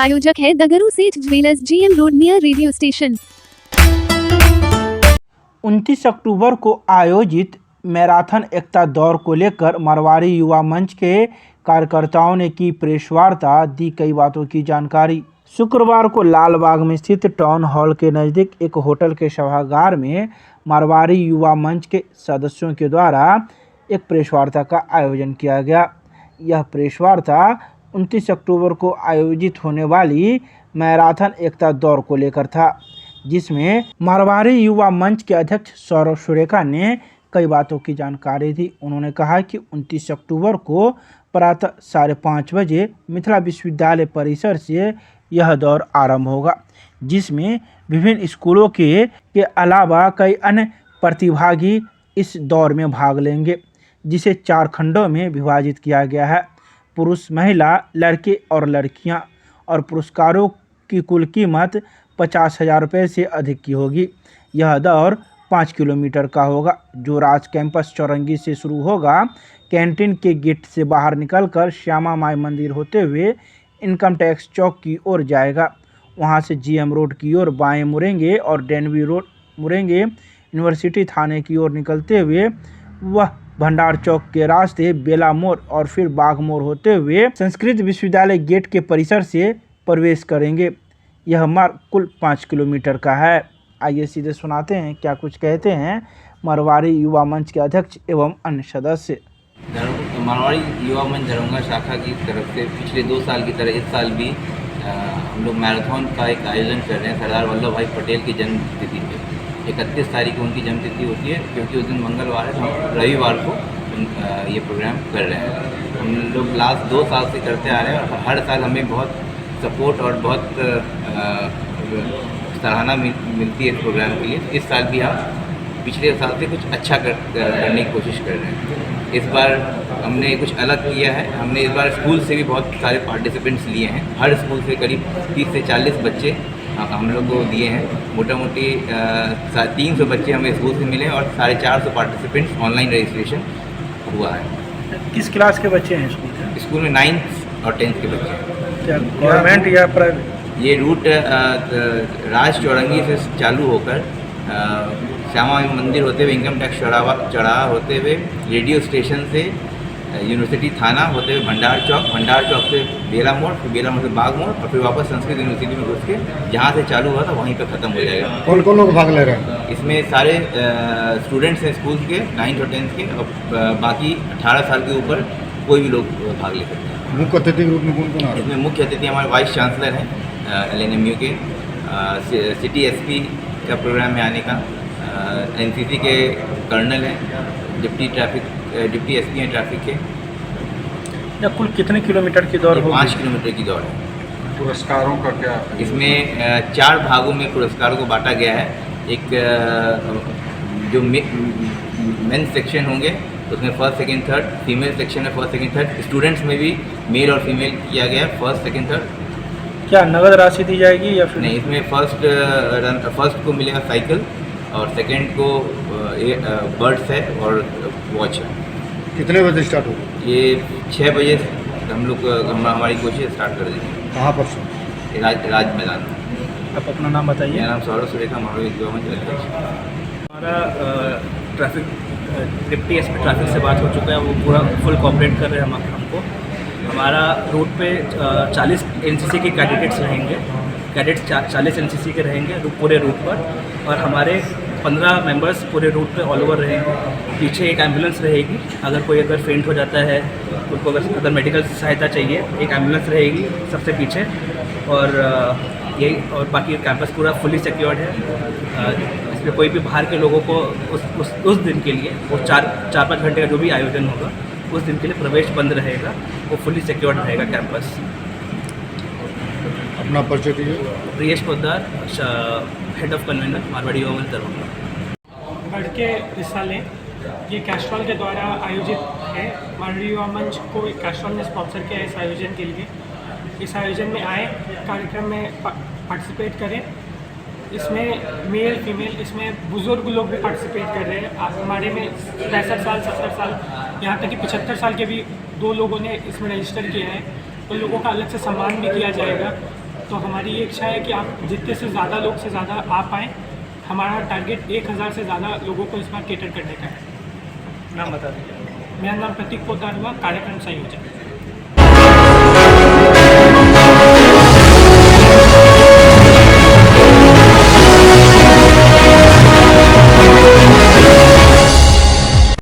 प्रायोजक है दगरू सेठ jewellers, GM road, near radio station. 29 अक्टूबर को आयोजित मैराथन एकता दौड़ को लेकर मरवाड़ी युवा मंच के कार्यकर्ताओं ने की प्रेस वार्ता, दी कई बातों की जानकारी। शुक्रवार को लालबाग में स्थित टाउन हॉल के नज़दीक एक होटल के सभागार में मरवाड़ी युवा मंच के सदस्यों के द्वारा एक प्रेस वार्ता का आयोजन किया गया। यह प्रेस वार्ता 29 अक्टूबर को आयोजित होने वाली मैराथन एकता दौड़ को लेकर था, जिसमें मरवाड़ी युवा मंच के अध्यक्ष सौरभ सुरेखा ने कई बातों की जानकारी दी। उन्होंने कहा कि 29 अक्टूबर को प्रातः 5:30 बजे मिथिला विश्वविद्यालय परिसर से यह दौड़ आरंभ होगा, जिसमें विभिन्न स्कूलों के अलावा कई अन्य प्रतिभागी इस दौड़ में भाग लेंगे, जिसे 4 खंडों में विभाजित किया गया है। पुरुष, महिला, लड़के और लड़कियां, और पुरस्कारों की कुल कीमत 50,000 रुपये से अधिक की होगी। यह दौड़ 5 किलोमीटर का होगा, जो राज कैंपस चौरंगी से शुरू होगा। कैंटीन के गेट से बाहर निकलकर श्यामा माई मंदिर होते हुए इनकम टैक्स चौक की ओर जाएगा। वहां से GM रोड की ओर बाएं मुड़ेंगे और डेनवी रोड मुड़ेंगे। यूनिवर्सिटी थाने की ओर निकलते हुए वह भंडार चौक के रास्ते बेला मोड़ और फिर बाग मोड़ होते हुए संस्कृत विश्वविद्यालय गेट के परिसर से प्रवेश करेंगे। यह मार्ग कुल 5 किलोमीटर का है। आइए सीधे सुनाते हैं क्या कुछ कहते हैं मरवाड़ी युवा मंच के अध्यक्ष एवं अन्य सदस्य। मरवाड़ी युवा मंच दरभंगा शाखा की तरफ से पिछले 2 साल की तरह इस साल भी हम लोग मैराथन का एक आयोजन कर रहे हैं। सरदार वल्लभ भाई पटेल की जन्मतिथि पे 31 तारीख को उनकी जन्मतिथि होती है, क्योंकि उस दिन मंगलवार है, तो हम रविवार को ये प्रोग्राम कर रहे हैं। हम लोग लास्ट 2 साल से करते आ रहे हैं और हर साल हमें बहुत सपोर्ट और बहुत सराहना मिलती है इस प्रोग्राम के लिए। इस साल भी हम पिछले साल से कुछ अच्छा करने की कोशिश कर रहे हैं। इस बार हमने कुछ अलग किया है। हमने इस बार स्कूल से भी बहुत सारे पार्टिसिपेंट्स लिए हैं। हर स्कूल से करीब 30 से 40 बच्चे हम लोग को दिए हैं। मोटा मोटी 300 बच्चे हमें स्कूल से मिले और 450 पार्टिसिपेंट्स ऑनलाइन रजिस्ट्रेशन हुआ है। किस क्लास के बच्चे हैं स्कूल के? स्कूल में 9th और 10th के बच्चे हैं। क्या गवर्नमेंट या प्राइवेट? ये रूट राज चौरंगी से चालू होकर श्यामा माई मंदिर होते हुए इनकम टैक्स चौराहा होते हुए रेडियो स्टेशन से यूनिवर्सिटी थाना होते हुए भंडार चौक से बेला मोड़, फिर बेला मोड़ से बाग मोड़ और फिर वापस संस्कृत यूनिवर्सिटी में घुस के जहाँ से चालू हुआ था वहीं पर ख़त्म हो जाएगा। कौन कौन लोग भाग ले रहे हैं? इसमें सारे स्टूडेंट्स हैं स्कूल के 9th और 10th के, और बाकी 18 साल के ऊपर कोई भी लोग भाग ले सकते हैं। मुख्य अतिथि के रूप में कौन कौन आ रहे हैं? इसमें मुख्य अतिथि हमारे वाइस चांसलर हैं LNMU के, सिटी SP का प्रोग्राम में आने का, NCC के कर्नल हैं, डिप्टी SP हैं ट्रैफिक के। कुल कितने किलोमीटर की दौड़ होगी? 5 किलोमीटर की दौड़ है। पुरस्कारों का क्या? इसमें 4 भागों में पुरस्कारों को बांटा गया है। एक जो मेन सेक्शन होंगे उसमें 1st, 2nd, 3rd, female section में 1st, 2nd, 3rd, स्टूडेंट्स में भी मेल और फीमेल किया गया है 1st, 2nd, 3rd। क्या नगद राशि दी जाएगी या फिर नहीं? इसमें फर्स्ट को मिलेगा साइकिल और सेकंड को बर्ड्स है और वॉच है। कितने बजे स्टार्ट होगा? ये 6 बजे हम लोग हमारी कोशिश स्टार्ट कर देंगे। कहाँ पर से? राज मैदान में। आप अपना नाम बताइए। मेरा नाम सौरभ सुरेखा, मरवाड़ी युवा मंच अध्यक्ष। हमारा ट्रैफिक डिप्टी SP ट्रैफिक से बात हो चुका है, वो पूरा फुल कोऑपरेट कर रहे हैं हमको। हमारा रूट पे 40 NCC के कैडेट्स रहेंगे। कैडेट्स 40 NCC के रहेंगे पूरे रूट पर, और हमारे 15 मेंबर्स पूरे रूट पे ऑल ओवर रहेंगे। पीछे एक एम्बुलेंस रहेगी, अगर फेंट हो जाता है उनको अगर मेडिकल सहायता चाहिए, एक एम्बुलेंस रहेगी सबसे पीछे। और बाकी कैंपस पूरा फुली सिक्योर्ड है। इसमें कोई भी बाहर के लोगों को उस दिन के लिए, वो 4-5 घंटे का जो भी आयोजन होगा उस दिन के लिए प्रवेश बंद रहेगा। वो फुली सिक्योर्ड रहेगा कैंपस। अपना परिचय दीजिए। Priyesh Poddar, head of convener, Marwari युवा मंच दरभंगा। बढ़ के हिस्सा लें। ये कैस्ट्रॉल के द्वारा आयोजित है। मारवाड़ी युवा मंच को कैस्ट्रॉल ने स्पॉन्सर किया है इस आयोजन के लिए। इस आयोजन में आए, कार्यक्रम में पार्टिसिपेट करें। इसमें मेल फीमेल, इसमें बुज़ुर्ग लोग भी पार्टिसिपेट कर रहे हैं। हमारे में 65 साल 70 साल यहाँ तक कि 75 साल के भी 2 लोगों ने इसमें रजिस्टर किया है। उन लोगों का अलग से सम्मान भी किया जाएगा। तो हमारी ये इच्छा है कि आप जितने से ज़्यादा लोग से ज़्यादा आ पाएँ। हमारा टारगेट 1000 से ज़्यादा लोगों को इस बार कैटर करने का है। नाम बता दीजिए। मेरा नाम प्रतीक पोदार हुआ, कार्यक्रम संयोजक।